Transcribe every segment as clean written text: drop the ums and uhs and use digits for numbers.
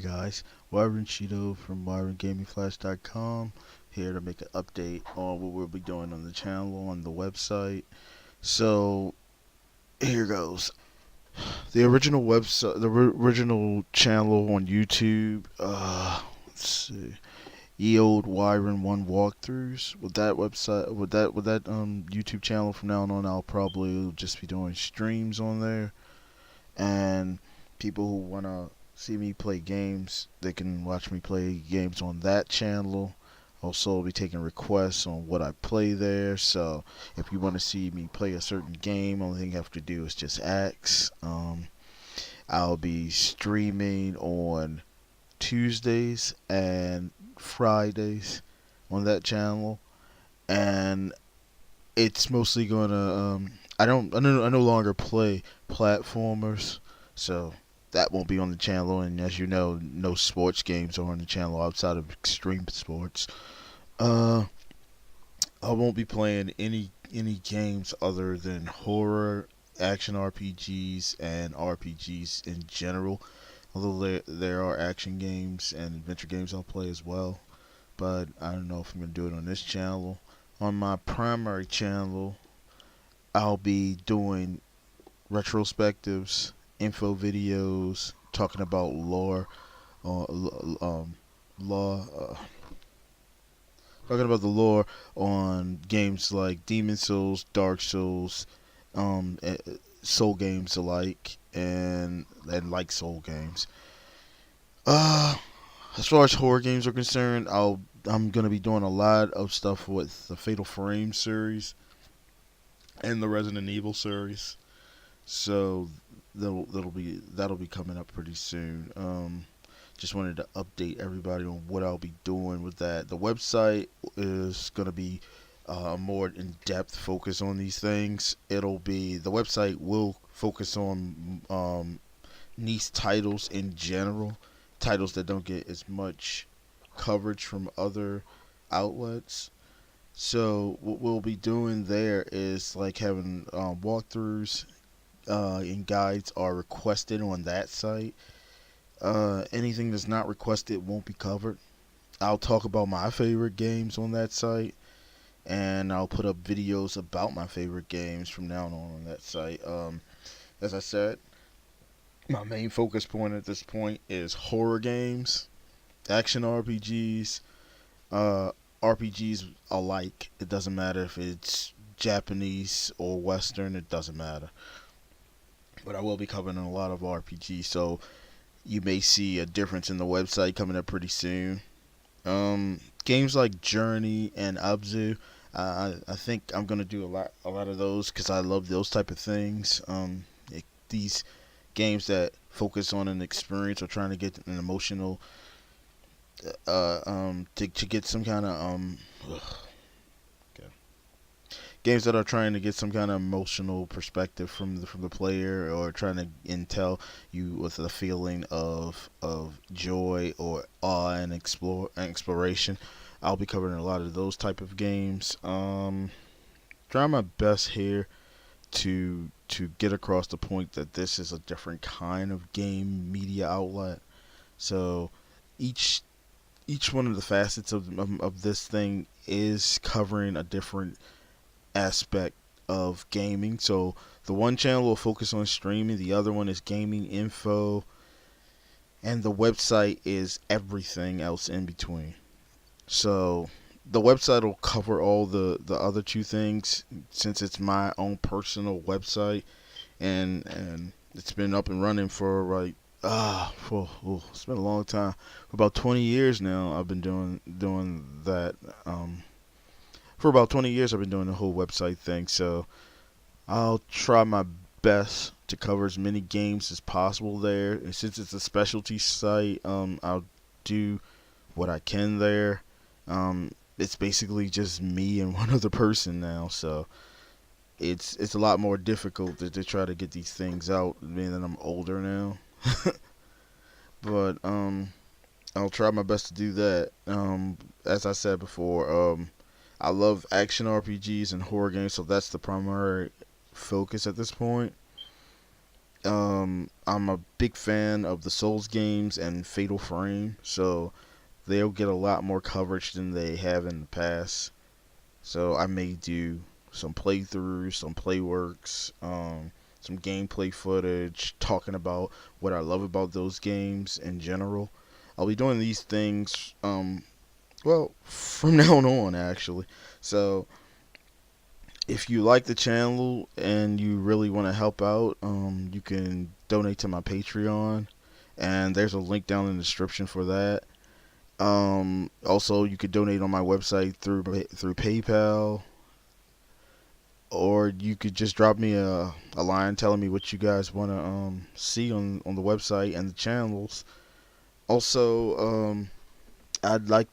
guys, Wyron Cheeto from WyronGamingFlash.com here to make an update on what we'll be doing on the channel, on the website. So, here goes. The original website, the original channel on YouTube, let's see, Ye Old Wyron 1 Walkthroughs. With that website, with that YouTube channel from now on, I'll probably just be doing streams on there. And people who want to see me play games, they can watch me play games on that channel. Also, I'll be taking requests on what I play there. So, if you want to see me play a certain game, only thing you have to do is just ask. I'll be streaming on Tuesdays and Fridays on that channel, and it's mostly gonna. I no longer play platformers, so that won't be on the channel. And as you know, no sports games are on the channel outside of extreme sports. Uh, I won't be playing any games other than horror, action RPGs, and RPGs in general. Although there are action games and adventure games I'll play as well, but I don't know if I'm gonna do it on this channel. On my primary channel, I'll be doing retrospectives, info videos, talking about lore, law, talking about the lore on games like Demon Souls, Dark Souls, um, eh, Soul games alike, and like Soul games. Uh, as far as horror games are concerned, I'm gonna be doing a lot of stuff with the Fatal Frame series and the Resident Evil series. So that'll be coming up pretty soon. Just wanted to update everybody on what I'll be doing with that. The website is gonna be a more in-depth focus on these things. The website will focus on niche titles in general, titles that don't get as much coverage from other outlets. So what we'll be doing there is like having walkthroughs and guides are requested on that site. Anything that's not requested won't be covered. I'll talk about my favorite games on that site, and I'll put up videos about my favorite games from now on that site. As I said, my main focus point at this point is horror games, action RPGs, uh, RPGs alike. It doesn't matter if it's Japanese or Western. It doesn't matter. But I will be covering a lot of RPGs, so you may see a difference in the website coming up pretty soon. Games like Journey and Abzu, I think I'm gonna do a lot of those because I love those type of things. These games that focus on an experience or trying to get an emotional, to get some kind of okay. Games that are trying to get some kind of emotional perspective from the player, or trying to intel you with a feeling of joy or awe and exploration. I'll be covering a lot of those type of games. Trying my best here to get across the point that this is a different kind of game media outlet. So each each one of the facets of this thing is covering a different aspect of gaming. So the one channel will focus on streaming, the other one is gaming info, and the website is everything else in between. So the website will cover all the other two things since it's my own personal website, and it's been up and running for like it's been a long time. For about 20 years now I've been doing that. For about 20 years I've been doing the whole website thing. So I'll try my best to cover as many games as possible there. And since it's a specialty site, I'll do what I can there. It's basically just me and one other person now, so it's a lot more difficult to try to get these things out, being that I'm older now. But I'll try my best to do that. As I said before, I love action RPGs and horror games, so that's the primary focus at this point. I'm a big fan of the Souls games and Fatal Frame, so they'll get a lot more coverage than they have in the past. So I may do some playthroughs, some playworks, some gameplay footage, talking about what I love about those games in general. I'll be doing these things, well, from now on, actually. So if you like the channel and you really want to help out, you can donate to my Patreon, and there's a link down in the description for that. Also, you could donate on my website through PayPal, or you could just drop me a line telling me what you guys want to see on the website and the channels. Also, I'd like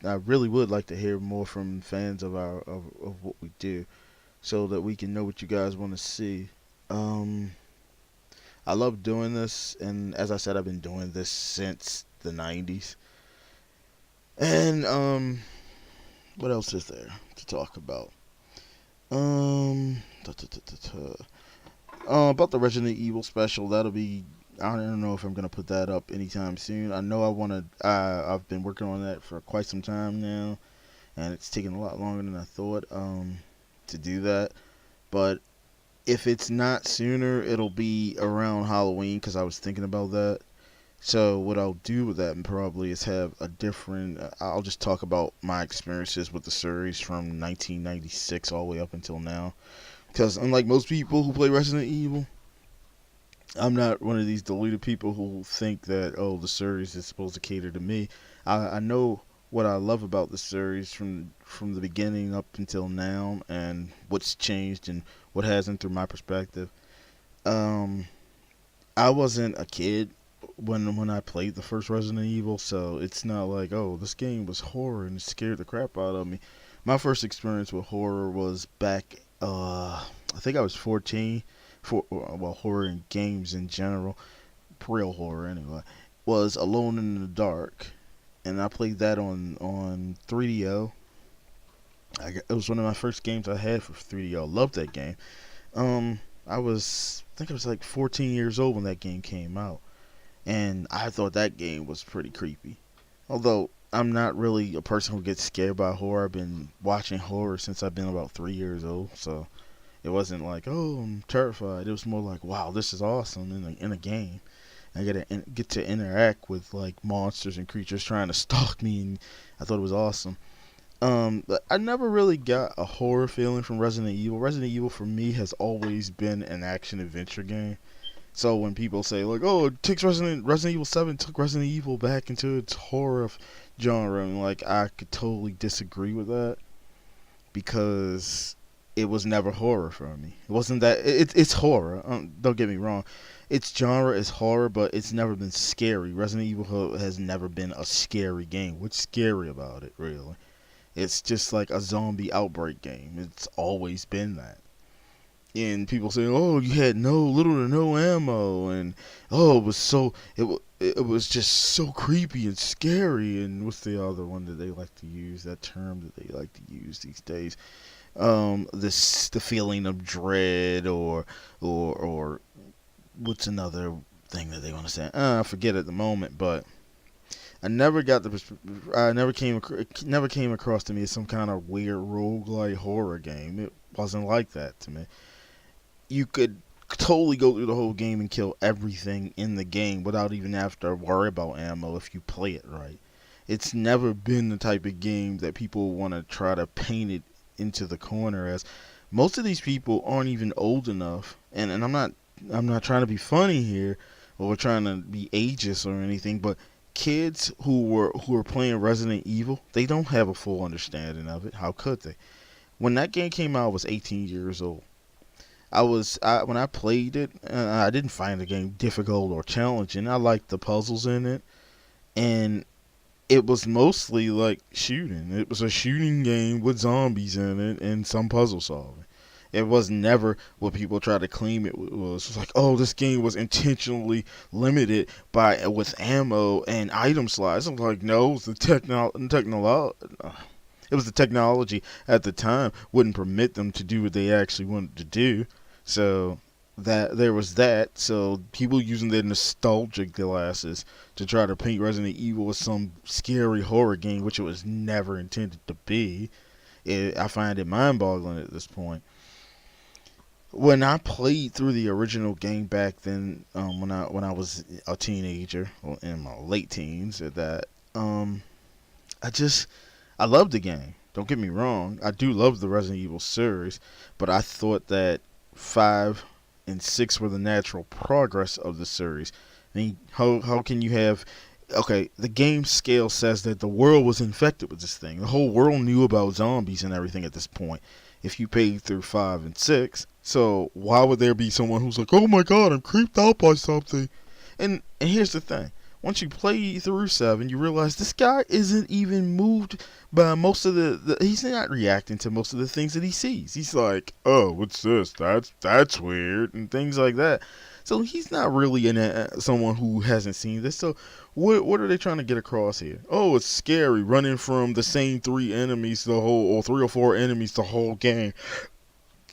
I really would like to hear more from fans of of what we do, so that we can know what you guys want to see. Um, I love doing this, and as I said, I've been doing this since the '90s. And what else is there to talk about? Da, da, da, da, da. About the Resident Evil special, that'll be. I don't know if I'm gonna put that up anytime soon. I know I wanna. I've been working on that for quite some time now, and it's taking a lot longer than I thought to do that. But if it's not sooner, it'll be around Halloween because I was thinking about that. So what I'll do with that probably is have a different. I'll just talk about my experiences with the series from 1996 all the way up until now. Because unlike most people who play Resident Evil, I'm not one of these deluded people who think that, oh, the series is supposed to cater to me. I know what I love about the series from the beginning up until now, and what's changed and what hasn't through my perspective. Um, I wasn't a kid when I played the first Resident Evil, so it's not like, oh, this game was horror and it scared the crap out of me. My first experience with horror was back, I think I was 14. Well, horror in games in general, real horror anyway, was Alone in the Dark, and I played that on 3DO. It was one of my first games I had for 3DO. Loved that game. I think I was like 14 years old when that game came out, and I thought that game was pretty creepy. Although I'm not really a person who gets scared by horror. I've been watching horror since I've been about 3 years old, so it wasn't like, oh, I'm terrified. It was more like, wow, this is awesome in a game. I get to interact with like monsters and creatures trying to stalk me, and I thought it was awesome. But I never really got a horror feeling from Resident Evil. Resident Evil for me has always been an action adventure game. So when people say like, "Oh, it takes Resident Evil 7 took Resident Evil back into its horror genre," and like I could totally disagree with that because it was never horror for me. It wasn't that it's horror. Don't get me wrong. Its genre is horror, but it's never been scary. Resident Evil has never been a scary game. What's scary about it, really? It's just like a zombie outbreak game. It's always been that. And people say, "Oh, you had little to no ammo," and oh, it was just so creepy and scary. And what's the other one that they like to use? That term that they like to use these days. The feeling of dread, or what's another thing that they want to say? I forget at the moment, but I never got I never came across to me as some kind of weird roguelike horror game. It wasn't like that to me. You could totally go through the whole game and kill everything in the game without even having to worry about ammo if you play it right. It's never been the type of game that people want to try to paint it into the corner as. Most of these people aren't even old enough, and I'm not trying to be funny here or trying to be ageist or anything, but kids who are playing Resident Evil, they don't have a full understanding of it. How could they? When that game came out, I was 18 years old. When I played it, I didn't find the game difficult or challenging. I liked the puzzles in it, and it was mostly like shooting. It was a shooting game with zombies in it and some puzzle solving. It was never what people try to claim it was. It was like, oh, this game was intentionally limited with ammo and item slots. I'm like, no, it was it was the technology at the time wouldn't permit them to do what they actually wanted to do. So that there was that. So people using their nostalgic glasses to try to paint Resident Evil as some scary horror game, which it was never intended to be. I find it mind-boggling at this point. When I played through the original game back then, when I was a teenager, or in my late teens, at that, I just I loved the game. Don't get me wrong, I do love the Resident Evil series, but I thought that 5 and 6 were the natural progress of the series. I mean, how can you have? Okay, the game scale says that the world was infected with this thing. The whole world knew about zombies and everything at this point. If you paid through 5 and 6, so why would there be someone who's like, "Oh my God, I'm creeped out by something"? And here's the thing: once you play through 7, you realize this guy isn't even moved by most of he's not reacting to most of the things that he sees. He's like, "Oh, what's this? That's weird," and things like that. So he's not really someone who hasn't seen this. So what are they trying to get across here? Oh, it's scary running from the same three enemies the whole, or 3 or 4 enemies the whole game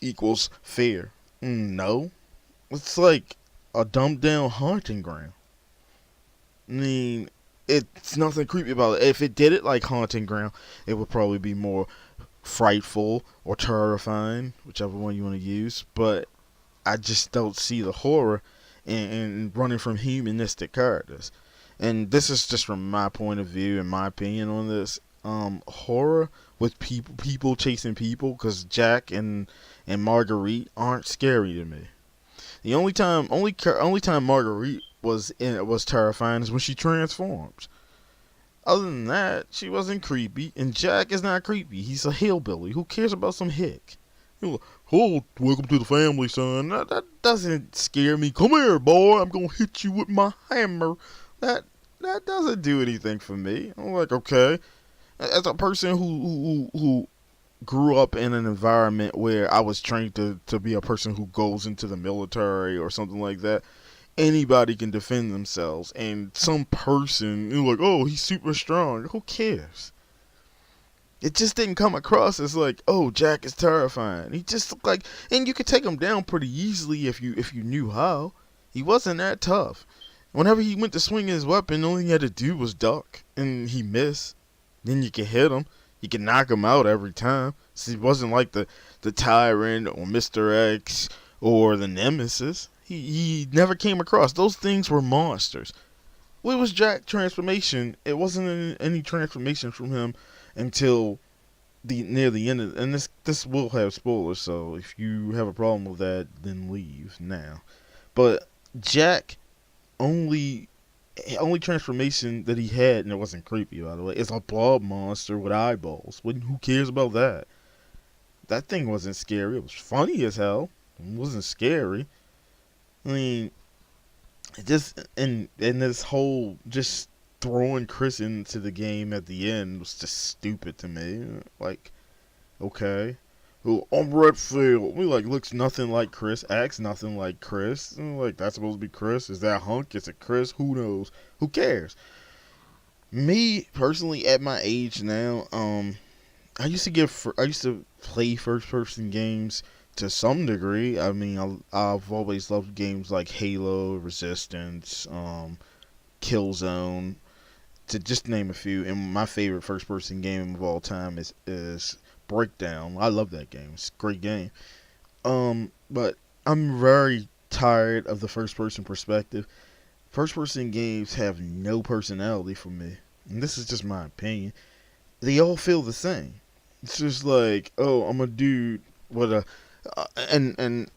equals fear. No, it's like a dumbed down haunting ground. I mean, it's nothing creepy about it. If it did it like haunting ground, it would probably be more frightful or terrifying, whichever one you want to use. But I just don't see the horror in running from humanistic characters. And this is just from my point of view and my opinion on this. Horror with people chasing people, because Jack and Marguerite aren't scary to me. The only time Marguerite was terrifying is when she transforms. Other than that, she wasn't creepy, and Jack is not creepy. He's a hillbilly. Who cares about some hick? Oh, welcome to the family, son. That doesn't scare me. Come here, boy. I'm gonna hit you with my hammer. That that doesn't do anything for me. I'm like, okay. As a person who grew up in an environment where I was trained to be a person who goes into the military or something like that, anybody can defend themselves. And some person, you're like, oh, he's super strong. Who cares? It just didn't come across as like, oh, Jack is terrifying. He just looked like, and you could take him down pretty easily if you knew how. He wasn't that tough. Whenever he went to swing his weapon, all he had to do was duck, and he missed. Then you could hit him. You could knock him out every time. So he wasn't like the Tyrant or Mr. X or the Nemesis. He never came across. Those things were monsters. What was Jack transformation? It wasn't any transformation from him until near the end of, and this will have spoilers, so if you have a problem with that, then leave now. But Jack only transformation that he had, and it wasn't creepy by the way, is a blob monster with eyeballs. Who cares about that? That thing wasn't scary. It was funny as hell. It wasn't scary. I mean, it just, and this whole just throwing Chris into the game at the end was just stupid to me. Like, okay. Oh, I'm Redfield. We like looks nothing like Chris, acts nothing like Chris. Like, that's supposed to be Chris. Is that Hunk? Is it Chris? Who knows? Who cares? Me personally, at my age now, I used to play first person games to some degree. I mean, I've always loved games like Halo, Resistance, Killzone, to just name a few. And my favorite first person game of all time is Breakdown. I love that game. It's a great game. But I'm very tired of the first person perspective. First person games have no personality for me. And this is just my opinion. They all feel the same. It's just like, oh, I'm a dude with a and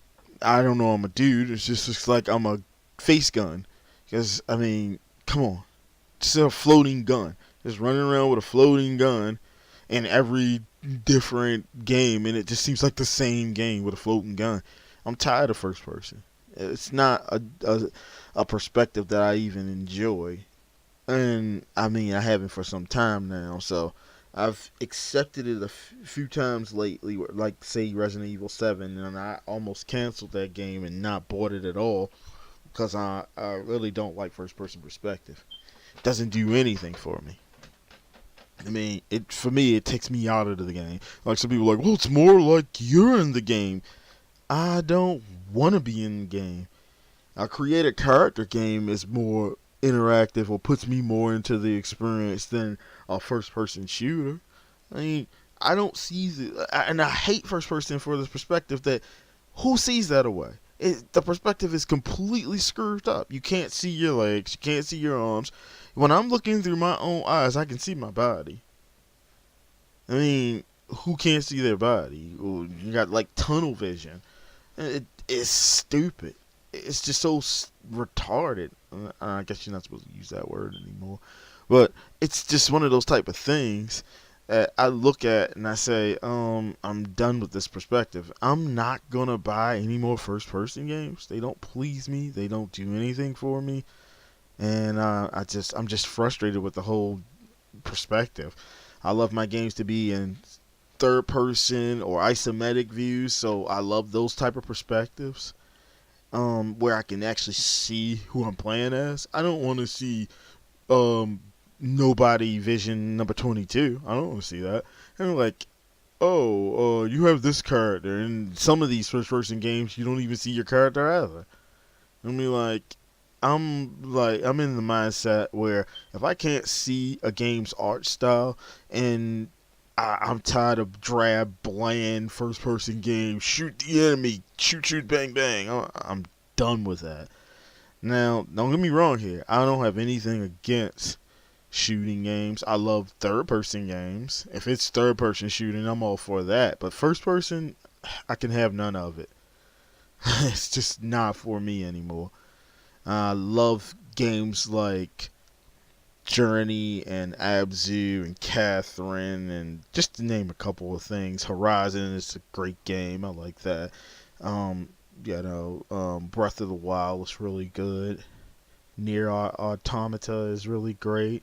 I don't know, I'm a dude. It's like I'm a face gun. Because I mean, come on, just a floating gun. Just running around with a floating gun in every different game, and it just seems like the same game with a floating gun. I'm tired of first person. It's not a perspective that I even enjoy, and I mean I haven't for some time now. So I've accepted it a few times lately, like say Resident Evil 7, and I almost canceled that game and not bought it at all because I really don't like first person perspective. It doesn't do anything for me. I mean, for me, it takes me out of the game. Like some people are like, well, it's more like you're in the game. I don't want to be in the game. A created character game is more interactive or puts me more into the experience than a first person shooter. I mean, I don't see and I hate first person for this perspective that who sees that away? The perspective is completely screwed up. You can't see your legs, you can't see your arms. When I'm looking through my own eyes, I can see my body. I mean, who can't see their body? You got like tunnel vision. It's stupid. It's just so retarded. I guess you're not supposed to use that word anymore, but it's just one of those type of things that I look at and I say, I'm done with this perspective. I'm not gonna buy any more first-person games. They don't please me. They don't do anything for me, and I'm just frustrated with the whole perspective. I love my games to be in third person or isometric views, so I love those type of perspectives, where I can actually see who I'm playing as. I don't want to see um, nobody vision number 22. I don't want to see that. And like, oh, you have this character. In some of these first person games, you don't even see your character either. I mean, I'm in the mindset where if I can't see a game's art style, and I'm tired of drab, bland first-person games. Shoot the enemy, shoot, bang, bang. I'm done with that. Now, don't get me wrong here. I don't have anything against shooting games. I love third-person games. If it's third-person shooting, I'm all for that. But first-person, I can have none of it. It's just not for me anymore. I love games like Journey and Abzu and Catherine, and just to name a couple of things. Horizon is a great game. I like that. Um, Breath of the Wild is really good. Nier Automata is really great.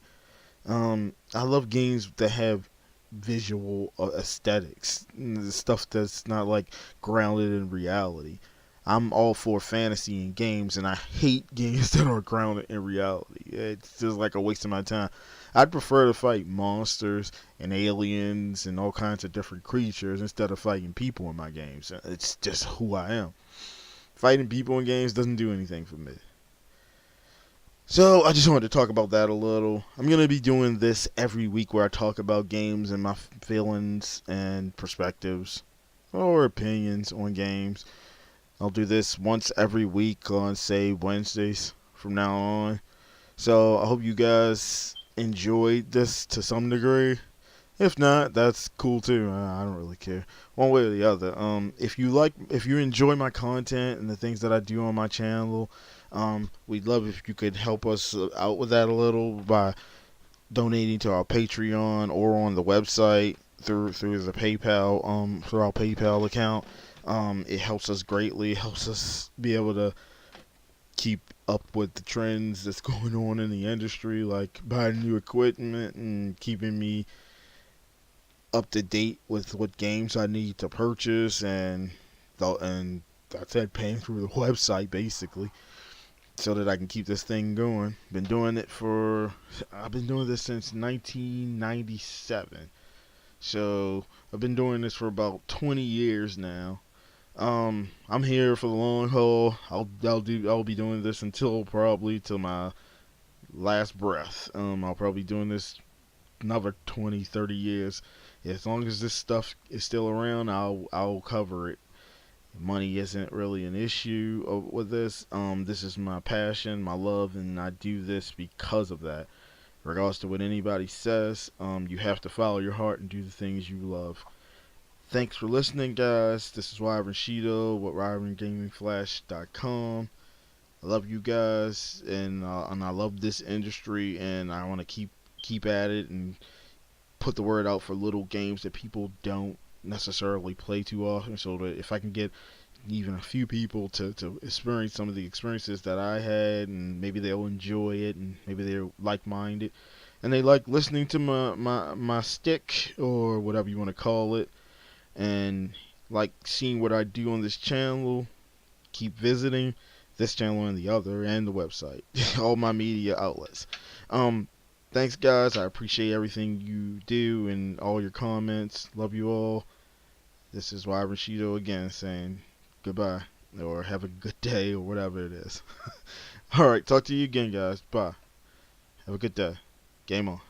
I love games that have visual aesthetics, the stuff that's not like grounded in reality. I'm all for fantasy in games, and I hate games that are grounded in reality. It's just like a waste of my time. I'd prefer to fight monsters and aliens and all kinds of different creatures instead of fighting people in my games. It's just who I am. Fighting people in games doesn't do anything for me. So I just wanted to talk about that a little. I'm going to be doing this every week where I talk about games and my feelings and perspectives or opinions on games. I'll do this once every week on, say, Wednesdays from now on. So I hope you guys enjoyed this to some degree. If not, that's cool too. I don't really care, one way or the other. If you enjoy my content and the things that I do on my channel, we'd love if you could help us out with that a little by donating to our Patreon or on the website through the PayPal through our PayPal account. It helps us greatly. It helps us be able to keep up with the trends that's going on in the industry, like buying new equipment and keeping me up to date with what games I need to purchase, and that's it, paying through the website basically, so that I can keep this thing going. I've been doing this since 1997, so I've been doing this for about 20 years now. I'm here for the long haul. I'll be doing this until probably till my last breath. I'll probably be doing this another 20, 30 years. As long as this stuff is still around, I'll cover it. Money isn't really an issue with this. This is my passion, my love, and I do this because of that. Regardless to what anybody says, you have to follow your heart and do the things you love. Thanks for listening, guys. This is Wyvern Shido with WyvernGamingFlash.com. I love you guys, and I love this industry, and I want to keep at it and put the word out for little games that people don't necessarily play too often, so that if I can get even a few people to experience some of the experiences that I had, and maybe they'll enjoy it, and maybe they're like-minded, and they like listening to my stick, or whatever you want to call it, and like seeing what I do on this channel, keep visiting this channel and the other, and the website, all my media outlets. Thanks, guys. I appreciate everything you do and all your comments. Love you all. This is Wyvern Shido again saying Goodbye. Or have a good day or whatever it is. Alright, talk to you again, guys. Bye. Have a good day. Game on.